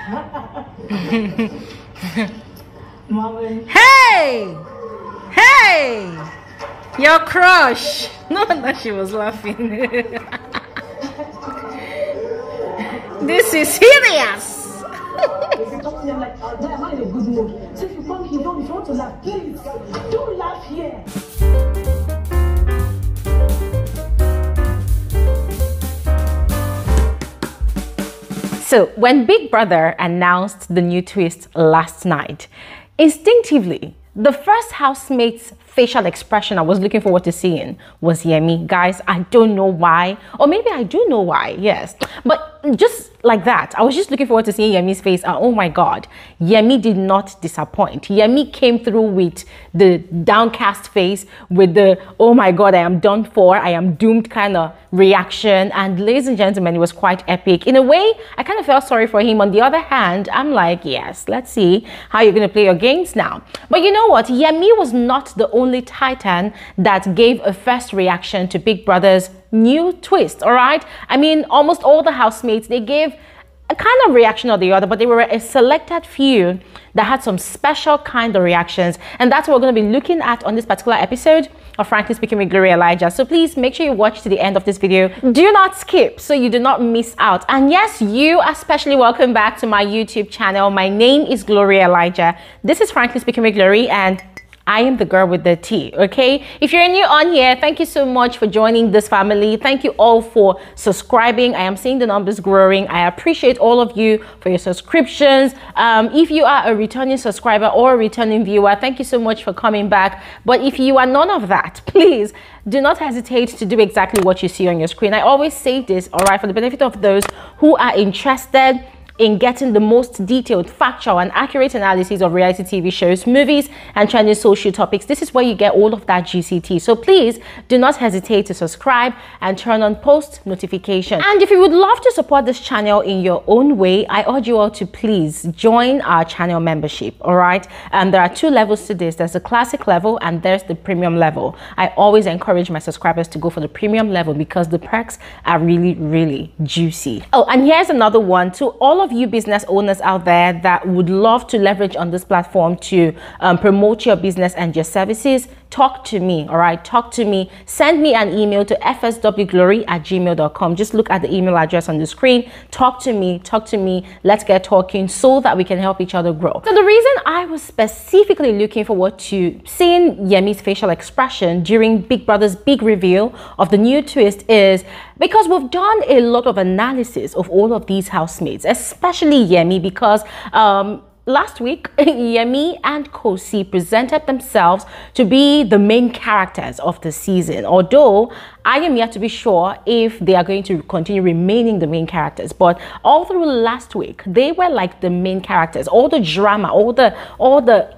Hey! Hey! Your crush! No wonder she was laughing. This is serious! If you talk to them like, I'm not in a good mood. So if you come here, if you want to laugh, please, don't laugh here. So, when Big Brother announced the new twist last night, instinctively, the first housemate's facial expression I was looking forward to seeing was Yemi. Guys, I don't know why, or maybe I do know why, yes. But just like that, I was just looking forward to seeing Yemi's face. And oh my God, Yemi did not disappoint. Yemi came through with the downcast face, with the, oh my God, I am done for, I am doomed kind of reaction. And ladies and gentlemen, it was quite epic. In a way, I kind of felt sorry for him. On the other hand, I'm like, yes, let's see how you're going to play your games now. But you know what? Yemi was not the only Titan that gave a first reaction to Big Brother's new twist, all right? I mean, almost all the housemates, they gave a kind of reaction or the other, but they were a selected few that had some special kind of reactions. And that's what we're going to be looking at on this particular episode of Frankly Speaking with Glory Elijah. So please make sure you watch to the end of this video. Do not skip so you do not miss out. And yes, you are especially welcome back to my YouTube channel. My name is Glory Elijah. This is Frankly Speaking with Glory, and I am the girl with the tea, okay? If you're new on here, thank you so much for joining this family. Thank you all for subscribing. I am seeing the numbers growing. I appreciate all of you for your subscriptions. If you are a returning subscriber or a returning viewer, thank you so much for coming back. But if you are none of that, please do not hesitate to do exactly what you see on your screen. I always say this, all right, for the benefit of those who are interested in getting the most detailed, factual, and accurate analysis of reality TV shows, movies, and trending social topics. This is where you get all of that GCT. So please do not hesitate to subscribe and turn on post notifications. And if you would love to support this channel in your own way, I urge you all to please join our channel membership, all right? And there are two levels to this. There's the classic level and there's the premium level. I always encourage my subscribers to go for the premium level because the perks are really, really juicy. Oh, and here's another one. To all of you business owners out there that would love to leverage on this platform to promote your business and your services, talk to me, all right? Talk to me. Send me an email to fswglory@gmail.com. Just look at the email address on the screen. Talk to me. Let's get talking so that we can help each other grow. So the reason I was specifically looking forward to seeing Yemi's facial expression during Big Brother's big reveal of the new twist is because we've done a lot of analysis of all of these housemates, especially Yemi, because last week, Yemi and Kosi presented themselves to be the main characters of the season, although I am yet to be sure if they are going to continue remaining the main characters. But all through last week, they were like the main characters. All the drama, all the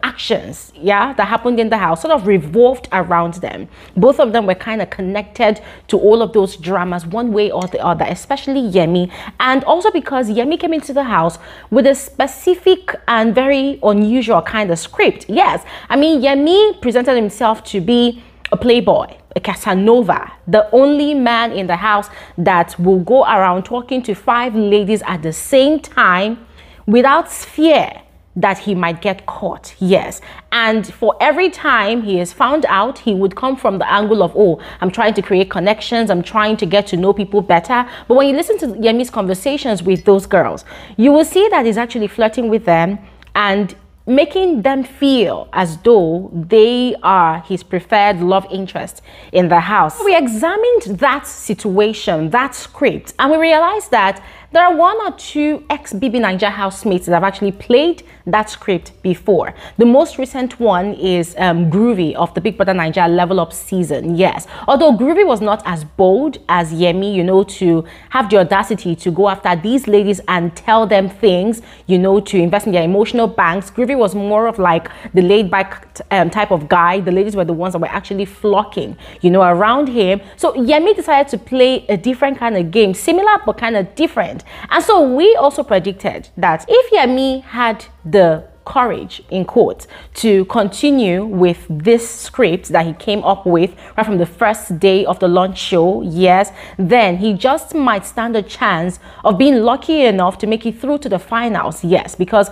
actions, yeah, that happened in the house sort of revolved around them. Both of them were kind of connected to all of those dramas one way or the other, especially Yemi. And also because Yemi came into the house with a specific and very unusual kind of script. Yes, I mean, Yemi presented himself to be a playboy, a Casanova, the only man in the house that will go around talking to 5 ladies at the same time without fear that he might get caught. Yes, and for every time he is found out, he would come from the angle of, oh, I'm trying to create connections, I'm trying to get to know people better. But when you listen to Yemi's conversations with those girls, you will see that he's actually flirting with them and making them feel as though they are his preferred love interest in the house. We examined that situation, that script, and we realized that there are 1 or 2 ex-BBNaija housemates that have actually played that script before. The most recent one is Groovy of the Big Brother Naija Level Up season, yes. Although Groovy was not as bold as Yemi, you know, to have the audacity to go after these ladies and tell them things, you know, to invest in their emotional banks. Groovy was more of like the laid-back type of guy. The ladies were the ones that were actually flocking, you know, around him. So Yemi decided to play a different kind of game, similar but kind of different. And so we also predicted that if Yemi had the courage, in quotes, to continue with this script that he came up with right from the first day of the launch show, yes, then he just might stand a chance of being lucky enough to make it through to the finals, yes, because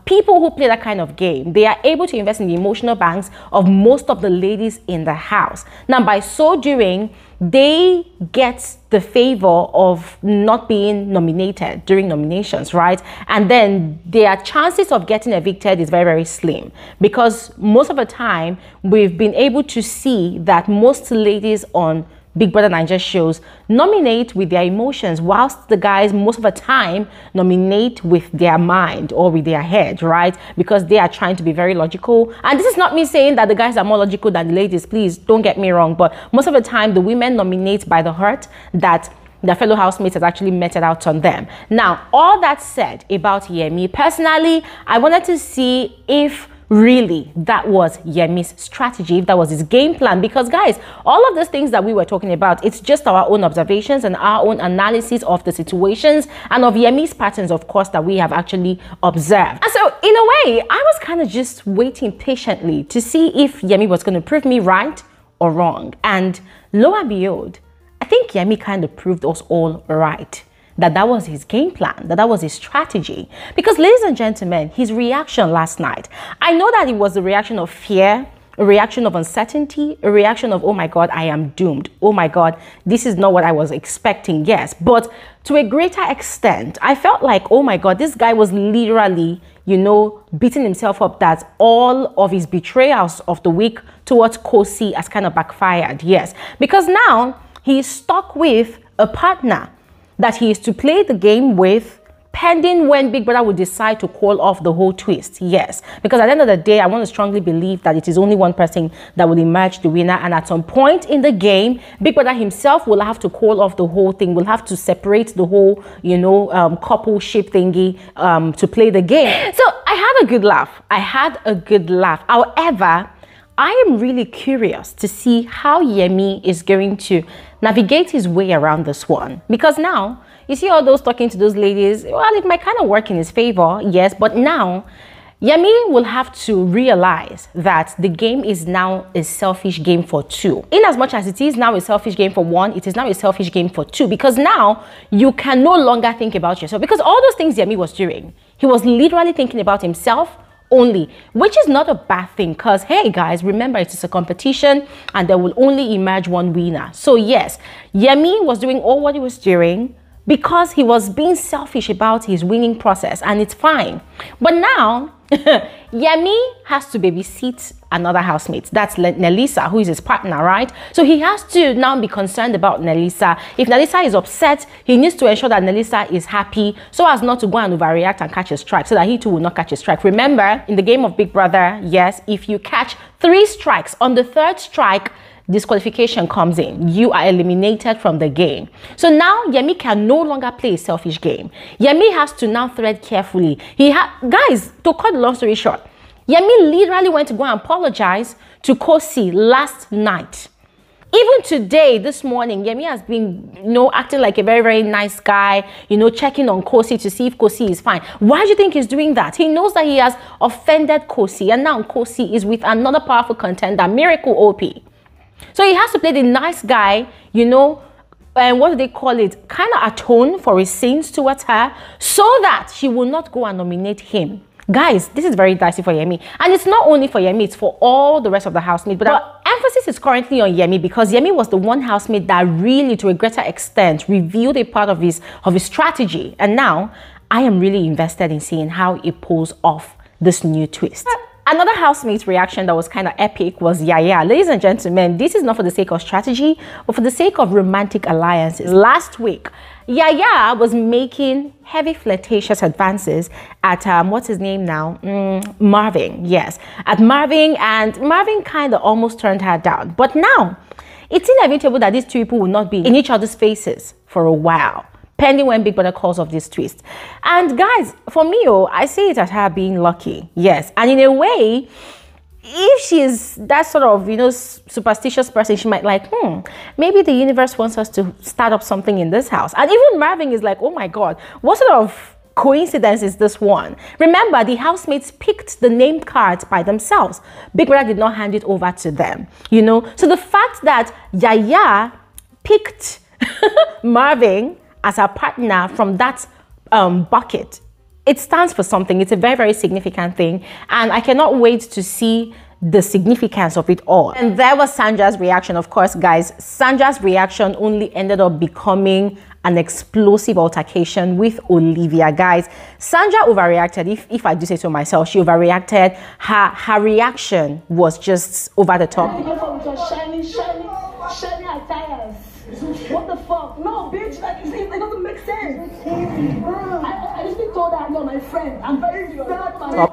people who play that kind of game, they are able to invest in the emotional banks of most of the ladies in the house. Now, by so doing, they get the favor of not being nominated during nominations, right? And then their chances of getting evicted is very, very slim, because most of the time we've been able to see that most ladies on Big Brother Naija shows nominate with their emotions, whilst the guys most of the time nominate with their mind or with their head, right? Because they are trying to be very logical. And this is not me saying that the guys are more logical than the ladies, please don't get me wrong, but most of the time the women nominate by the hurt that their fellow housemates has actually meted out on them. Now, all that said about Yemi, personally, I wanted to see if really that was Yemi's strategy, if that was his game plan, because guys, all of those things that we were talking about, it's just our own observations and our own analysis of the situations and of Yemi's patterns, of course, that we have actually observed. And so in a way, I was kind of just waiting patiently to see if Yemi was going to prove me right or wrong. And lo and behold, I think Yemi kind of proved us all right, that was his game plan, that was his strategy. Because ladies and gentlemen, his reaction last night, I know that it was a reaction of fear, a reaction of uncertainty, a reaction of, oh my God, I am doomed. Oh my God, this is not what I was expecting, yes. But to a greater extent, I felt like, oh my God, this guy was literally, you know, beating himself up that all of his betrayals of the week towards Kosi has kind of backfired, yes. Because now he is stuck with a partner that he is to play the game with, pending when Big Brother would decide to call off the whole twist, yes. Because at the end of the day, I want to strongly believe that it is only one person that will emerge the winner, and at some point in the game, Big Brother himself will have to call off the whole thing, will have to separate the whole, you know, coupleship thingy to play the game. So I had a good laugh. However, I am really curious to see how Yemi is going to navigate his way around this one. Because now, you see all those talking to those ladies, well, it might kind of work in his favor, yes, but now, Yemi will have to realize that the game is now a selfish game for two. In as much as it is now a selfish game for one, it is now a selfish game for two, because now you can no longer think about yourself. Because all those things Yemi was doing, he was literally thinking about himself only, which is not a bad thing, because hey guys, remember, it is a competition and there will only emerge one winner. So yes, Yemi was doing all what he was doing because he was being selfish about his winning process, and it's fine. But now Yemi has to babysit another housemate. That's Nelisa, who is his partner, right? So he has to now be concerned about Nelisa. If Nelisa is upset, he needs to ensure that Nelisa is happy, so as not to go and overreact and catch a strike, so that he too will not catch a strike. Remember, in the game of Big Brother, yes, if you catch 3 strikes, on the 3rd strike, disqualification comes in. You are eliminated from the game. So now Yemi can no longer play a selfish game. Yemi has to now thread carefully. Guys, to cut the long story short, Yemi literally went to go and apologize to Kosi last night. Even today, this morning, Yemi has been, you know, acting like a very, very nice guy, you know, checking on Kosi to see if Kosi is fine. Why do you think he's doing that? He knows that he has offended Kosi, and now Kosi is with another powerful contender, Miracle OP. So he has to play the nice guy, you know, and what do they call it? Kind of atone for his sins towards her, so that she will not go and nominate him. Guys, this is very dicey for Yemi. And it's not only for Yemi, it's for all the rest of the housemates. But our emphasis is currently on Yemi, because Yemi was the one housemate that really, to a greater extent, revealed a part of his strategy. And now, I am really invested in seeing how he pulls off this new twist. Another housemate's reaction that was kind of epic was Yaya. Ladies and gentlemen, this is not for the sake of strategy, but for the sake of romantic alliances. Last week, Yaya was making heavy flirtatious advances at, what's his name now? Marvin, yes. At Marvin, and Marvin kind of almost turned her down. But now, it's inevitable that these two people will not be in each other's faces for a while, pending when Big Brother calls off this twist. And guys, for me, I see it as her being lucky, yes. And in a way, if she's that sort of, you know, superstitious person, she might like, maybe the universe wants us to start up something in this house. And even Marvin is like, oh my God, what sort of coincidence is this one? Remember, the housemates picked the name cards by themselves. Big Brother did not hand it over to them, you know. So the fact that Yaya picked Marvin as her partner from that bucket, it stands for something. It's a very, very significant thing. And I cannot wait to see the significance of it all. And there was Sandra's reaction. Of course, guys, Sandra's reaction only ended up becoming an explosive altercation with Olivia. Guys, Sandra overreacted. If I do say so myself, she overreacted. Her reaction was just over the top. Shiny attires. What the fuck? No, bitch, like it doesn't make sense. I just told her, no, my friend, I'm very good.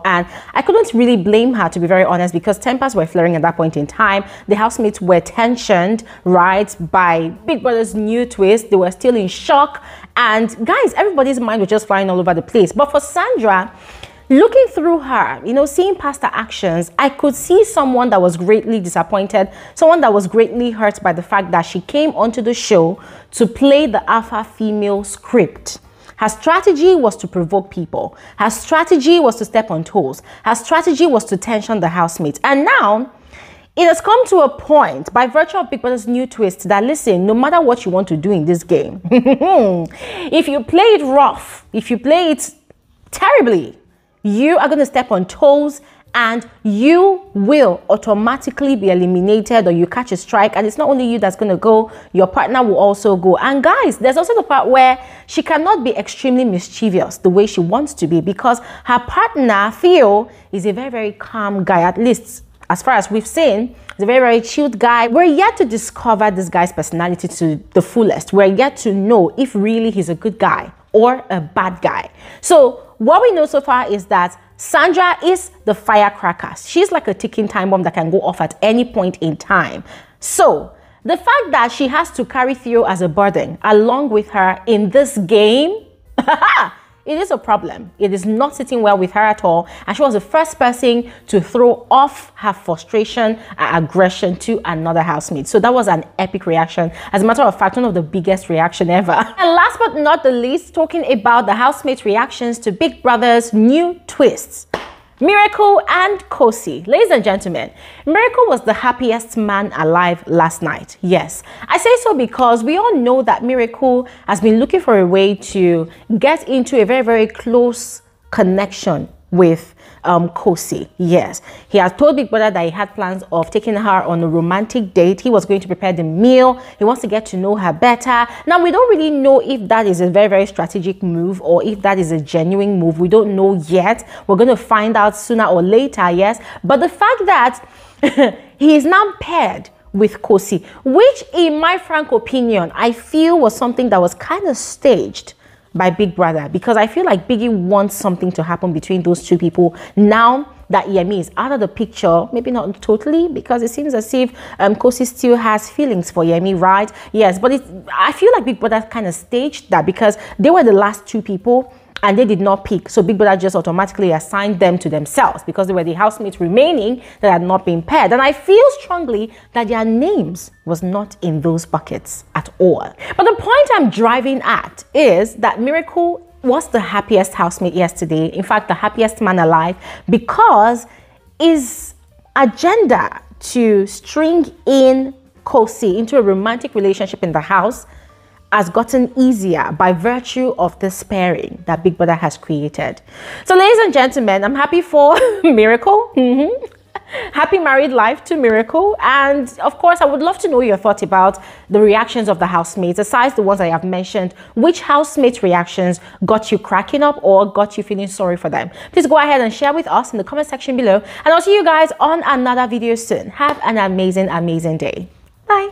And I couldn't really blame her, to be very honest, because tempers were flaring at that point in time. The housemates were tensioned, right, by Big Brother's new twist. They were still in shock. And guys, everybody's mind was just flying all over the place. But for Sandra, looking through her, you know, seeing past her actions, I could see someone that was greatly disappointed, someone that was greatly hurt by the fact that she came onto the show to play the alpha female script. Her strategy was to provoke people. Her strategy was to step on toes. Her strategy was to tension the housemates. And now, it has come to a point, by virtue of Big Brother's new twist, that listen, no matter what you want to do in this game, if you play it rough, if you play it terribly, you are going to step on toes and you will automatically be eliminated, or you catch a strike. And it's not only you that's going to go, your partner will also go. And guys, there's also the part where she cannot be extremely mischievous the way she wants to be, because her partner, Theo, is a very, very calm guy, at least as far as we've seen. He's a very, very chilled guy. We're yet to discover this guy's personality to the fullest. We're yet to know if really he's a good guy or a bad guy. So what we know so far is that Sandra is the firecracker. She's like a ticking time bomb that can go off at any point in time. So the fact that she has to carry Theo as a burden along with her in this game, it is a problem. It is not sitting well with her at all. And she was the first person to throw off her frustration and aggression to another housemate. So that was an epic reaction. As a matter of fact, one of the biggest reaction ever. And last but not the least, talking about the housemates' reactions to Big Brother's new twists. Miracle and Kosi. Ladies and gentlemen, Miracle was the happiest man alive last night. Yes, I say so because we all know that Miracle has been looking for a way to get into a very, very close connection with Kosi. Yes, he has told Big Brother that he had plans of taking her on a romantic date. He was going to prepare the meal. He wants to get to know her better. Now, we don't really know if that is a very, very strategic move or if that is a genuine move. We don't know yet. We're going to find out sooner or later, yes. But the fact that he is now paired with Kosi, which in my frank opinion, I feel was something that was kind of staged by Big Brother, because I feel like Biggie wants something to happen between those two people now that Yemi is out of the picture. Maybe not totally, because it seems as if Kosi still has feelings for Yemi, right? Yes, but I feel like Big Brother kind of staged that because they were the last two people and they did not pick. So Big Brother just automatically assigned them to themselves because they were the housemates remaining that had not been paired. And I feel strongly that their names was not in those buckets at all. But the point I'm driving at is that Miracle was the happiest housemate yesterday. In fact, the happiest man alive, because his agenda to string in Kosi into a romantic relationship in the house has gotten easier by virtue of this pairing that Big Brother has created. So ladies and gentlemen, I'm happy for Miracle. Happy married life to Miracle. And of course, I would love to know your thoughts about the reactions of the housemates, aside the ones I have mentioned. Which housemates' reactions got you cracking up or got you feeling sorry for them? Please go ahead and share with us in the comment section below. And I'll see you guys on another video soon. Have an amazing, amazing day. Bye.